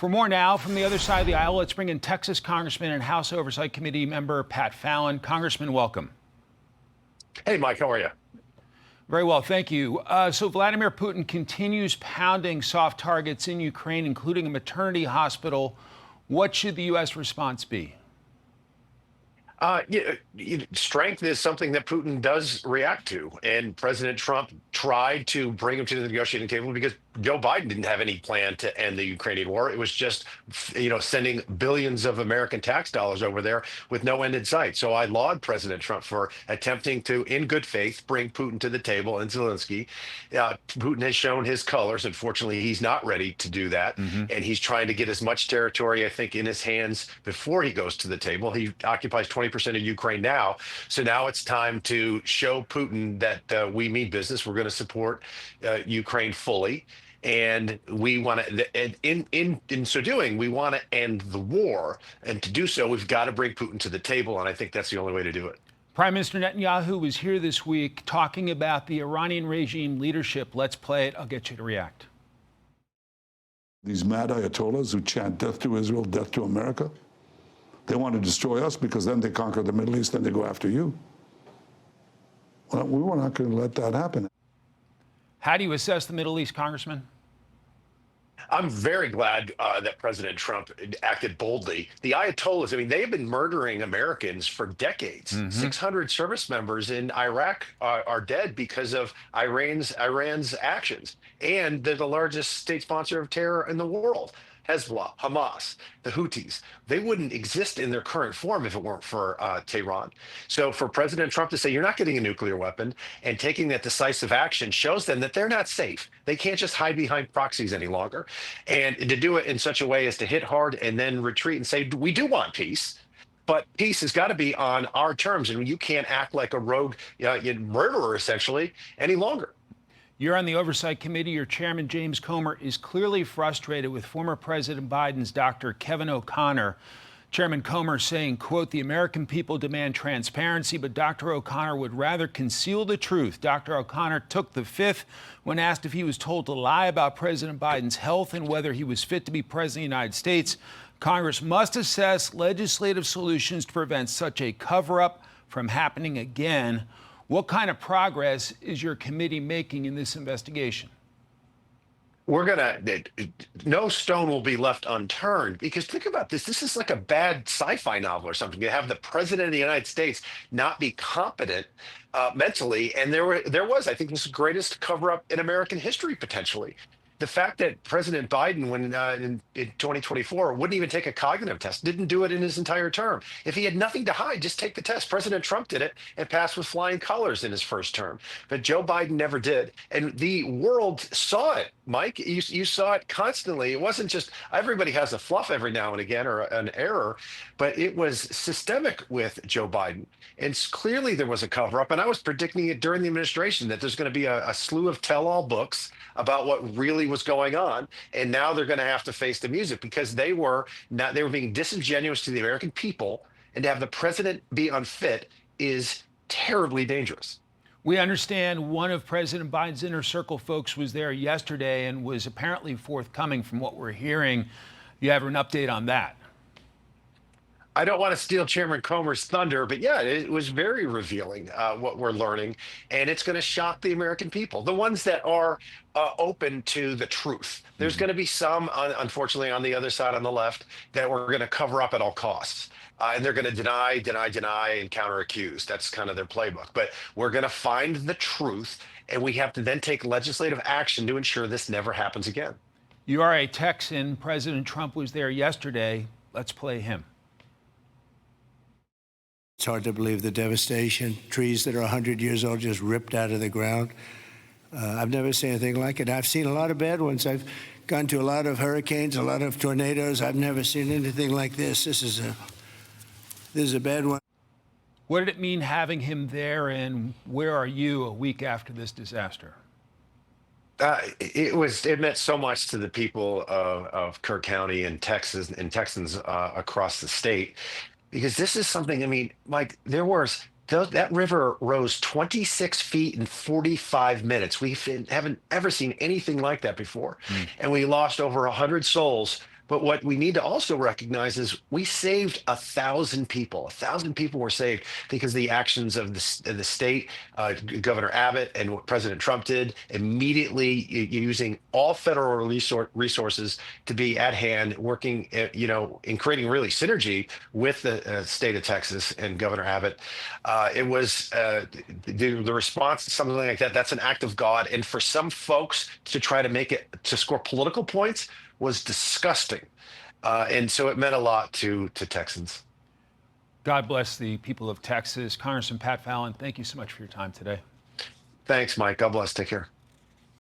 For more now, from the other side of the aisle, let's bring in Texas Congressman and House Oversight Committee member Pat Fallon. Congressman, welcome. Hey, Mike, how are you? Very well, thank you. So Vladimir Putin continues pounding soft targets in Ukraine, including a maternity hospital. What should the U.S. response be? Strength is something that Putin does react to. And President Trump tried to bring him to the negotiating table because Joe Biden didn't have any plan to end the Ukrainian war. It was just, sending billions of American tax dollars over there with no end in sight. So I laud President Trump for attempting to, in good faith, bring Putin to the table and Zelensky. Putin has shown his colors. Unfortunately, he's not ready to do that. And he's trying to get as much territory, I think, in his hands before he goes to the table. He occupies 20% of Ukraine now. So now it's time to show Putin that we mean business. We're going to support Ukraine fully. And we want to, in so doing, we want to end the war. And to do so, we've got to bring Putin to the table. And I think that's the only way to do it. Prime Minister Netanyahu was here this week talking about the Iranian regime leadership. Let's play it. I'll get you to react. These mad ayatollahs who chant death to Israel, death to America, they want to destroy us because then they conquer the Middle East, then they go after you. Well, we were not going to let that happen. How do you assess the Middle East, Congressman? I'm very glad that President Trump acted boldly. The Ayatollahs, I mean, they have been murdering Americans for decades. 600 service members in Iraq are dead because of Iran's actions. And they're the largest state sponsor of terror in the world. Hezbollah, Hamas, the Houthis, they wouldn't exist in their current form if it weren't for Tehran. So for President Trump to say you're not getting a nuclear weapon and taking that decisive action shows them that they're not safe. They can't just hide behind proxies any longer. And to do it in such a way as to hit hard and then retreat and say, we do want peace. But peace has got to be on our terms. And you can't act like a rogue murderer, essentially, any longer. You're on the Oversight Committee. Your chairman, James Comer, is clearly frustrated with former President Biden's Dr. Kevin O'Connor. Chairman Comer saying, quote, the American people demand transparency, but Dr. O'Connor would rather conceal the truth. Dr. O'Connor took the fifth when asked if he was told to lie about President Biden's health and whether he was fit to be president of the United States. Congress must assess legislative solutions to prevent such a cover-up from happening again. What kind of progress is your committee making in this investigation? No stone will be left unturned, because think about this. This is like a bad sci-fi novel or something. You have the president of the United States not be competent mentally. And there was, I think, this is the greatest cover-up in American history, potentially. The fact that President Biden, when in 2024, wouldn't even take a cognitive test, didn't do it in his entire term. If he had nothing to hide, just take the test. President Trump did it and passed with flying colors in his first term. But Joe Biden never did. And the world saw it, Mike. You saw it constantly. It wasn't just everybody has a fluff every now and again or an error, but it was systemic with Joe Biden. And clearly there was a cover up. And I was predicting it during the administration that there's going to be a slew of tell-all books about what really was going on. And now they're going to have to face the music because they were being disingenuous to the American people. And to have the president be unfit is terribly dangerous. We understand one of President Biden's inner circle folks was there yesterday and was apparently forthcoming from what we're hearing. You have an update on that? I don't want to steal Chairman Comer's thunder, but yeah, it was very revealing what we're learning, and it's going to shock the American people, the ones that are open to the truth. There's going to be some, unfortunately, on the other side, on the left, that we're going to cover up at all costs. And they're going to deny, and counter-accuse. That's kind of their playbook. But we're going to find the truth, and we have to then take legislative action to ensure this never happens again. You are a Texan. President Trump was there yesterday. Let's play him. It's hard to believe the devastation. Trees that are 100 years old just ripped out of the ground. I've never seen anything like it. I've seen a lot of bad ones. I've gone to a lot of hurricanes, a lot of tornadoes. I've never seen anything like this. This is a bad one. What did it mean having him there, and where are you a week after this disaster? It meant so much to the people of Kirk County and Texas and Texans across the state. Because this is something, I mean, Mike, that river rose 26 feet in 45 minutes. We haven't ever seen anything like that before. And we lost over 100 souls But what we need to also recognize is we saved 1,000 people. 1,000 people were saved because of the actions of the state, Governor Abbott and what President Trump did, immediately using all federal resources to be at hand, working, in creating really synergy with the state of Texas and Governor Abbott. It was the response to something like that. That's an act of God. And for some folks to try to make it to score political points was disgusting. And so it meant a lot to Texans. God bless the people of Texas. Congressman Pat Fallon, thank you so much for your time today. Thanks, Mike. God bless. Take care.